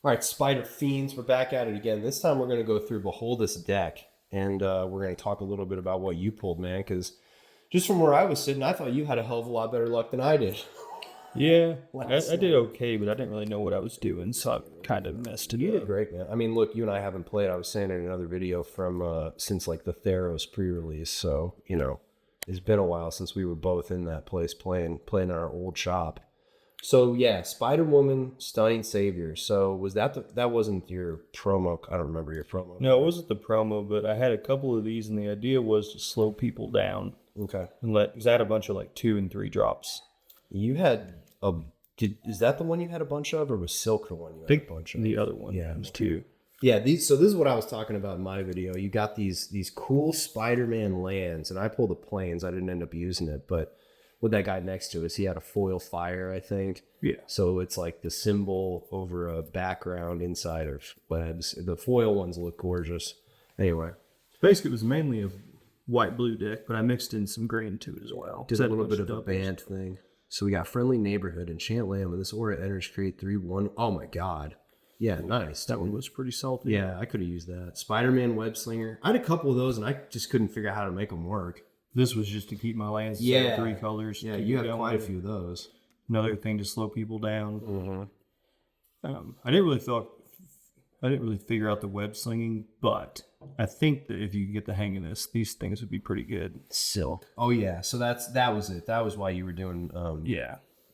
All right, Spider-Fiends, we're back at it again. This time we're going to go through Beholdeth'S deck, and we're going to talk a little bit about what you pulled, man, because just from where I was sitting, I thought you had a hell of a lot better luck than I did. Yeah, I did okay, but I didn't really know what I was doing, so I kind of messed it up. You did great, man. I mean, look, you and I haven't played. I was saying in another video from since like the Theros pre-release, so, you know, it's been a while since we were both in that place playing in our old shop. So yeah, Spider-Woman, Stunning Savior. So was that wasn't your promo? I don't remember your promo. No, it wasn't the promo, but I had a couple of these, and the idea was to slow people down. Okay. And because I had a bunch of like 2 and 3 drops. You had is that the one you had a bunch of, or was Silk the one you had a bunch of? The other one. Yeah, it was 2. Yeah, so this is what I was talking about in my video. You got these cool Spider-Man lands, and I pulled the planes. I didn't end up using it, but with that guy next to us, he had a foil fire, I think. Yeah. So it's like the symbol over a background inside of webs. The foil ones look gorgeous. Anyway. Basically, it was mainly a white-blue deck, but I mixed in some green to it as well. Did a little bit of a Bant thing. So we got Friendly Neighborhood, Enchant Land. When this aura enters, create 3/1. Oh my god. Yeah, nice. That one was pretty salty. Yeah, I could have used that. Spider-Man Web Slinger. I had a couple of those, and I just couldn't figure out how to make them work. This was just to keep my lands 3 colors. Yeah, you had quite a few of those. Another thing to slow people down. Mm-hmm. I didn't really figure out the web slinging, but I think that if you get the hang of this, these things would be pretty good. Silk. Oh yeah, so that was it. That was why you were doing a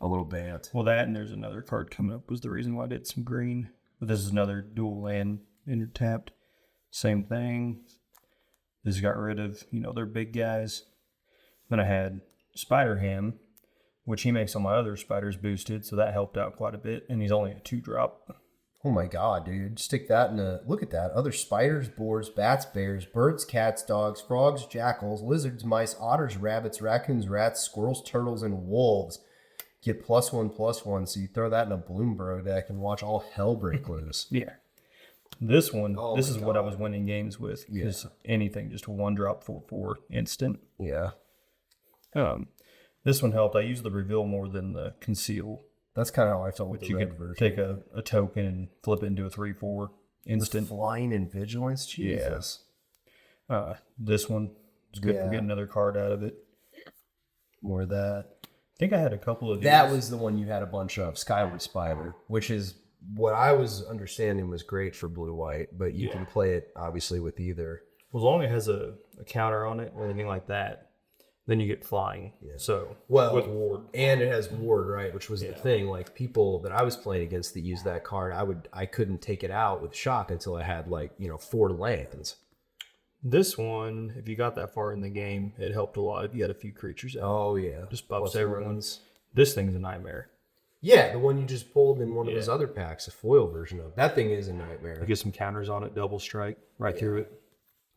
little Bant. Well, that and there's another card coming up was the reason why I did some green. But this is another dual land tapped. Same thing. This got rid of, their big guys. Then I had Spider-Ham, which he makes all my other spiders boosted, so that helped out quite a bit. And he's only a 2-drop. Oh my god, dude. Stick that in a... Look at that. Other spiders, boars, bats, bears, birds, cats, dogs, frogs, jackals, lizards, mice, otters, rabbits, raccoons, rats, squirrels, turtles, and wolves. Get +1/+1, so you throw that in a Bloomborough deck and watch all hell break loose. Yeah. This one, this is what I was winning games with. Because anything, just a 1-drop 4/4 instant. Yeah. This one helped. I used the reveal more than the conceal. That's kind of how I felt with the you red could version. Take a token and flip it into a 3/4 instant. Flying and Vigilance? Jesus. Yeah. This one is good for getting another card out of it. More of that. I think I had a couple of these. That was the one you had a bunch of, Skyward Spider, which is what I was understanding was great for blue-white, but you can play it, obviously, with either. Well, as long as it has a counter on it or anything like that, then you get flying. Yeah. So, with Ward. And it has Ward, right, which was the thing. Like, people that I was playing against that used that card, I couldn't take it out with Shock until I had, 4 lands. This one, if you got that far in the game, it helped a lot if you had a few creatures out. Oh, yeah. Just buffs everyone's. This thing's a nightmare. Yeah, the one you just pulled in one of those other packs, a foil version of. That thing is a nightmare. You get some counters on it, double strike, through it.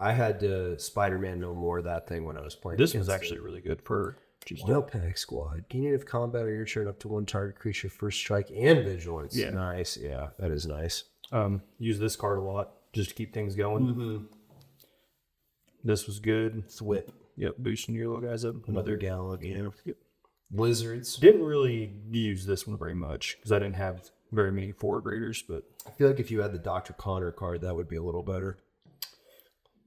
I had Spider-Man No More, that thing, when I was playing. This one's actually really good for just PAXX squad. Beginning of combat or your turn up to 1 target creature, first strike, and vigilance. Yeah. Nice. Yeah, that is nice. Use this card a lot just to keep things going. Mm-hmm. This was good. Thwip. Yep, boosting your little guys up. Another Gallop. Yeah. Yep. Lizards. Didn't really use this one very much because I didn't have very many 4-graders, but I feel like if you had the Dr. Connor card, that would be a little better.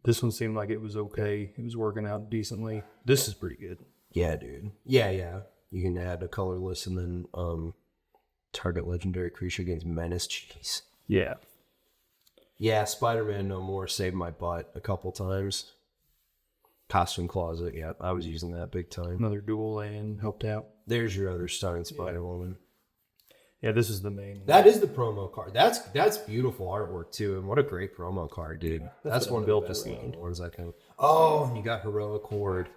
This one seemed like it was okay. It was working out decently. This is pretty good. Yeah, dude. Yeah. You can add a colorless and then target legendary creature against menace. Jeez. Yeah. Yeah, Spider-Man No More saved my butt a couple times. Costume Closet, yeah, I was using that big time. Another dual land helped out. There's your other Stunning Spider-Woman. Yeah, this is the main one. That is the promo card. That's beautiful artwork too, and what a great promo card, dude. That's one of the best ones I think. Oh, you got Heroic Horde.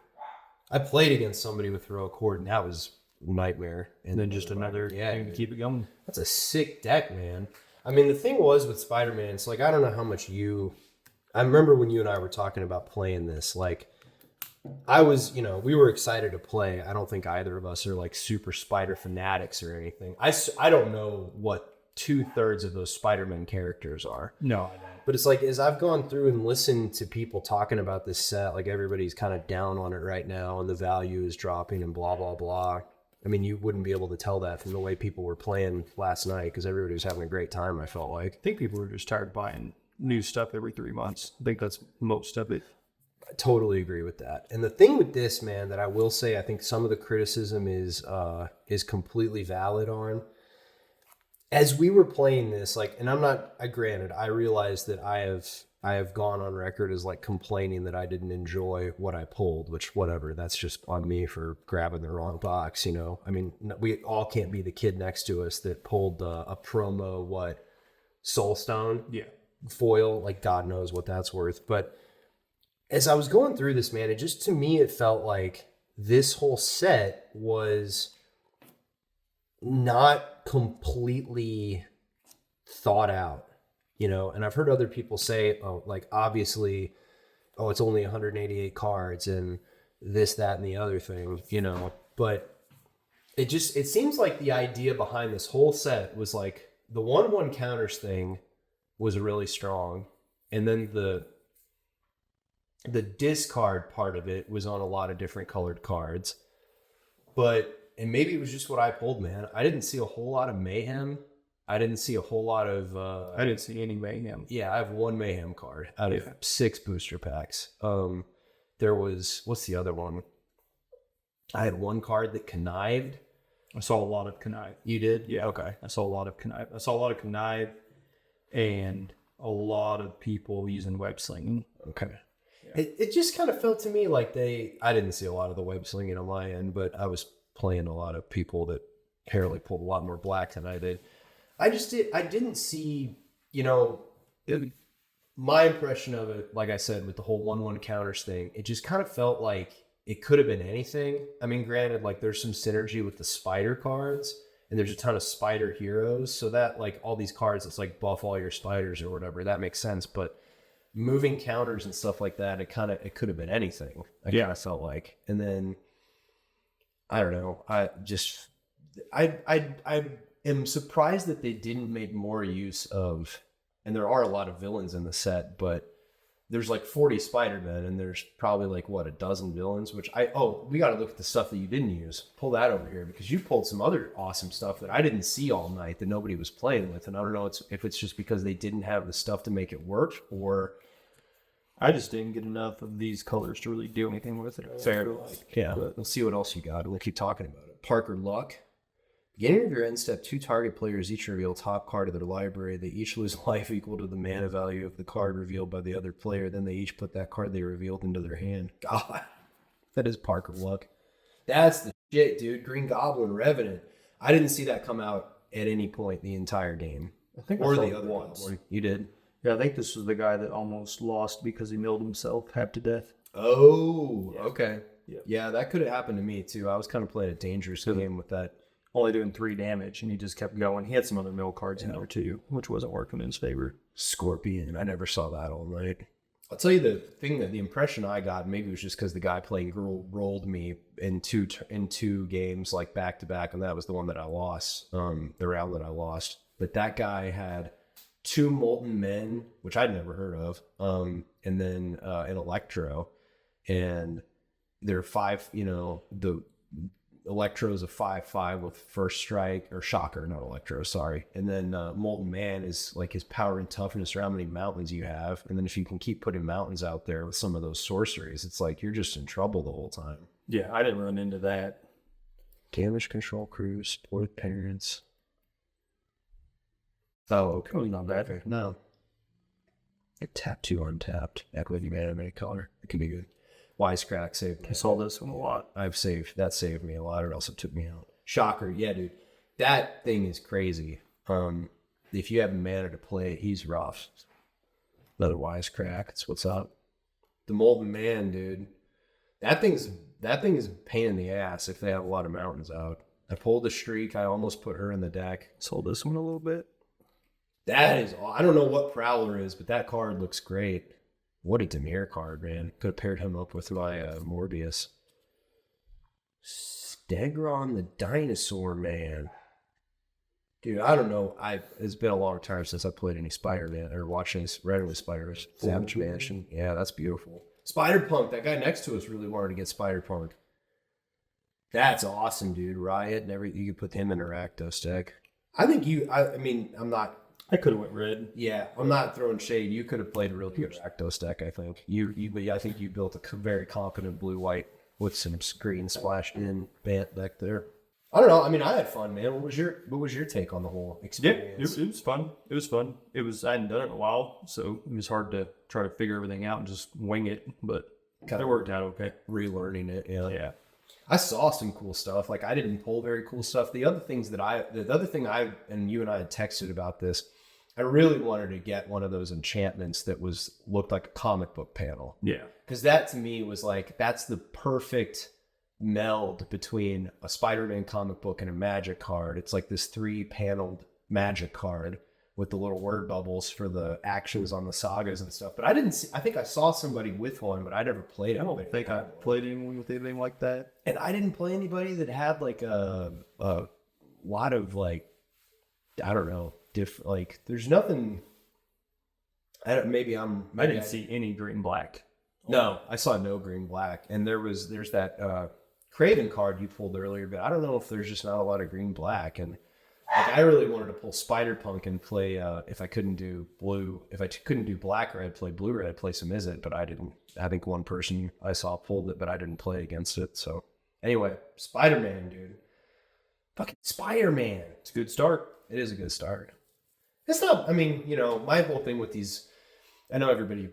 I played against somebody with Heroic Horde, and that was nightmare. And then just another thing to keep it going. That's a sick deck, man. I mean, the thing was with Spider-Man, it's like, I don't know how much I remember when you and I were talking about playing this, like, I was, we were excited to play. I don't think either of us are like super Spider fanatics or anything. I don't know what 2/3 of those Spider-Man characters are. No, I don't. But it's like, as I've gone through and listened to people talking about this set, like everybody's kind of down on it right now and the value is dropping and blah, blah, blah. I mean, you wouldn't be able to tell that from the way people were playing last night because everybody was having a great time, I felt like. I think people were just tired of buying new stuff every 3 months. I think that's most of it. I totally agree with that. And the thing with this, man, that I will say, I think some of the criticism is completely valid on. As we were playing this, like, and I'm not, granted, I realized that I have gone on record as like complaining that I didn't enjoy what I pulled, which whatever, that's just on me for grabbing the wrong box, you know. I mean, we all can't be the kid next to us that pulled a promo, Soulstone? Yeah. Foil, like God knows what that's worth. But as I was going through this, man, to me, it felt like this whole set was not completely thought out, you know. And I've heard other people say, obviously, it's only 188 cards and this, that, and the other thing, you know. But it seems like the idea behind this whole set was like the 1/1 counters thing was really strong, and then the discard part of it was on a lot of different colored cards. And maybe it was just what I pulled, man. I didn't see a whole lot of mayhem. I didn't see a whole lot of... I didn't see any mayhem. Yeah, I have 1 mayhem card out of 6 booster packs. There was... What's the other one? I had 1 card that connived. I saw a lot of connive. You did? Yeah. Okay. I saw a lot of connive. And a lot of people using web slinging. Okay. Yeah. It just kind of felt to me like I didn't see a lot of the web slinging on my end, but I was playing a lot of people that apparently pulled a lot more black than I did. I didn't see, you know, my impression of it, like I said, with the whole 1/1 counters thing, it just kind of felt like it could have been anything. I mean, granted, like there's some synergy with the spider cards, and there's a ton of spider heroes, so that like all these cards, it's like buff all your spiders or whatever. That makes sense, but moving counters and stuff like that, it could have been anything. I kind of felt like, and then I don't know. I am surprised that they didn't make more use of, and there are a lot of villains in the set, but there's like 40 Spider-Men, and there's probably like, a dozen villains, which we got to look at the stuff that you didn't use. Pull that over here, because you pulled some other awesome stuff that I didn't see all night that nobody was playing with. And I don't know if it's just because they didn't have the stuff to make it work, or I just didn't get enough of these colors to really do anything with it. Fair. Yeah. But we'll see what else you got, and we'll keep talking about it. Parker Luck. Beginning of your end step, 2 target players each reveal top card of their library. They each lose life equal to the mana value of the card revealed by the other player. Then they each put that card they revealed into their hand. God, that is Parker Luck. That's the shit, dude. Green Goblin Revenant. I didn't see that come out at any point the entire game. I think or I saw the it other once. one. You did? Yeah, I think this was the guy that almost lost because he milled himself half to death. Oh, yeah. Okay. Yeah, that could have happened to me too. I was kind of playing a dangerous game with that. Only doing 3 damage, and he just kept going. He had some other mill cards in there too, which wasn't working in his favor. Scorpion. I never saw that all night. I'll tell you the impression I got, maybe it was just because the guy playing rolled me in two games, like back to back, and that was the one that I lost, the round that I lost. But that guy had 2 Molten Men, which I'd never heard of, and then an Electro, and they're 5, the Electro's a 5/5 with first strike, or Shocker, not Electro, sorry. And then Molten Man is like his power and toughness around how many mountains you have. And then if you can keep putting mountains out there with some of those sorceries, it's like you're just in trouble the whole time. Yeah, I didn't run into that. Damage control crews, support parents. Oh, okay. Not bad. Okay. No. Tap 2 untapped. Equity mana, any color. It can be good. Wisecrack saved me. I saw this one a lot. That saved me a lot, or else it took me out. Shocker, yeah, dude. That thing is crazy. If you have mana to play it, he's rough. Another Wisecrack, that's what's up. The Molten Man, dude. That thing is a pain in the ass if they have a lot of mountains out. I pulled a streak, I almost put her in the deck. Sold this one a little bit. That is, I don't know what Prowler is, but that card looks great. What a Demir card, man. Could have paired him up with my Morbius. Stegron the Dinosaur Man. Dude, I don't know. It's been a long time since I played any Spider-Man or watched any regular Spider-Man. Savage Mansion. Yeah, that's beautiful. Spider-Punk. That guy next to us really wanted to get Spider-Punk. That's awesome, dude. Riot and everything. You could put him in a Rakdos deck. I think I mean, I'm not. I could have went red. Yeah, I'm not throwing shade. You could have played a really good Rakdos deck, I think. But I think you built a very competent blue-white with some green splashed in Bant deck there. I don't know. I mean, I had fun, man. What was your take on the whole experience? Yeah, it was fun. It was fun. I hadn't done it in a while, so it was hard to try to figure everything out and just wing it, but it worked out okay. Relearning it, yeah. I saw some cool stuff. Like, I didn't pull very cool stuff. The other thing I and you and I had texted about this, I really wanted to get one of those enchantments that looked like a comic book panel. Yeah. Because that to me was like, that's the perfect meld between a Spider-Man comic book and a Magic card. It's like this 3-paneled Magic card with the little word bubbles for the actions on the sagas and stuff. But I think I saw somebody with one, but I never played it. I don't think I played anyone with anything like that. And I didn't play anybody that had like a lot of like, I don't know, like there's nothing. I didn't see any green black. No, I saw no green black, and there's that Craven card you pulled earlier, but I don't know if there's just not a lot of green black. And like, I really wanted to pull Spider-Punk and play if I couldn't do black red, play blue red, play some Izzet, but I didn't. I think one person I saw pulled it, but I didn't play against it. So anyway, Spider-Man, dude, fucking Spider-Man. It's a good start. It is a good start. It's not, I mean, my whole thing with these, I know everybody,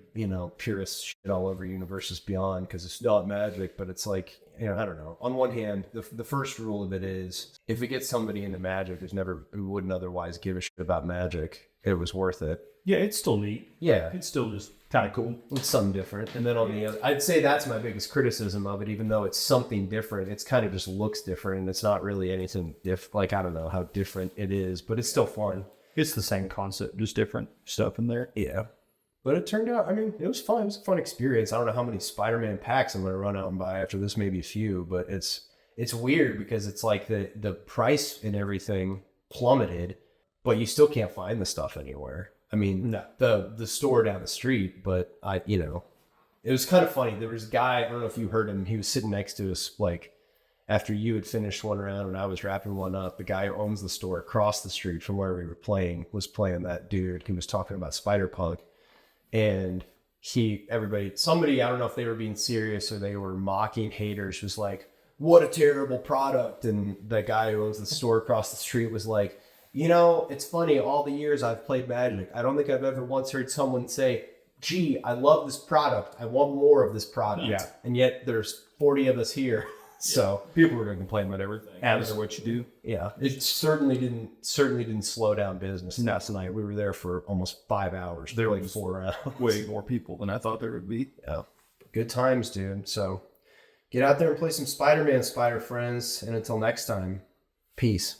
purists shit all over Universes Beyond because it's not Magic, but it's like, I don't know. On one hand, the first rule of it is if it gets somebody into Magic who wouldn't otherwise give a shit about Magic, it was worth it. Yeah, it's still neat. Yeah. It's still just kind of cool. It's something different. And then on the other, I'd say that's my biggest criticism of it, even though it's something different. It's kind of just looks different, and it's not really anything like, I don't know how different it is, but it's still fun. It's the same concept, just different stuff in there. Yeah. But it turned out, I mean, it was fun. It was a fun experience. I don't know how many Spider-Man packs I'm going to run out and buy after this, maybe a few, but it's weird because it's like the price and everything plummeted, but you still can't find the stuff anywhere. I mean, no. the store down the street, but it was kind of funny. There was a guy, I don't know if you heard him, he was sitting next to us, like, after you had finished one round and I was wrapping one up, the guy who owns the store across the street from where we were playing was playing that dude. He was talking about Spider-Punk. And somebody, I don't know if they were being serious or they were mocking haters, was like, what a terrible product. And the guy who owns the store across the street was like, it's funny, all the years I've played Magic, I don't think I've ever once heard someone say, gee, I love this product. I want more of this product. Yeah. And yet there's 40 of us here. So people were going to complain about everything. No matter what you do. Yeah, it certainly didn't slow down business. Last night we were there for almost 5 hours. There playing was 4 rounds. Way more people than I thought there would be. Yeah, good times, dude. So get out there and play some Spider-Man, Spider-Friendz, and until next time, peace.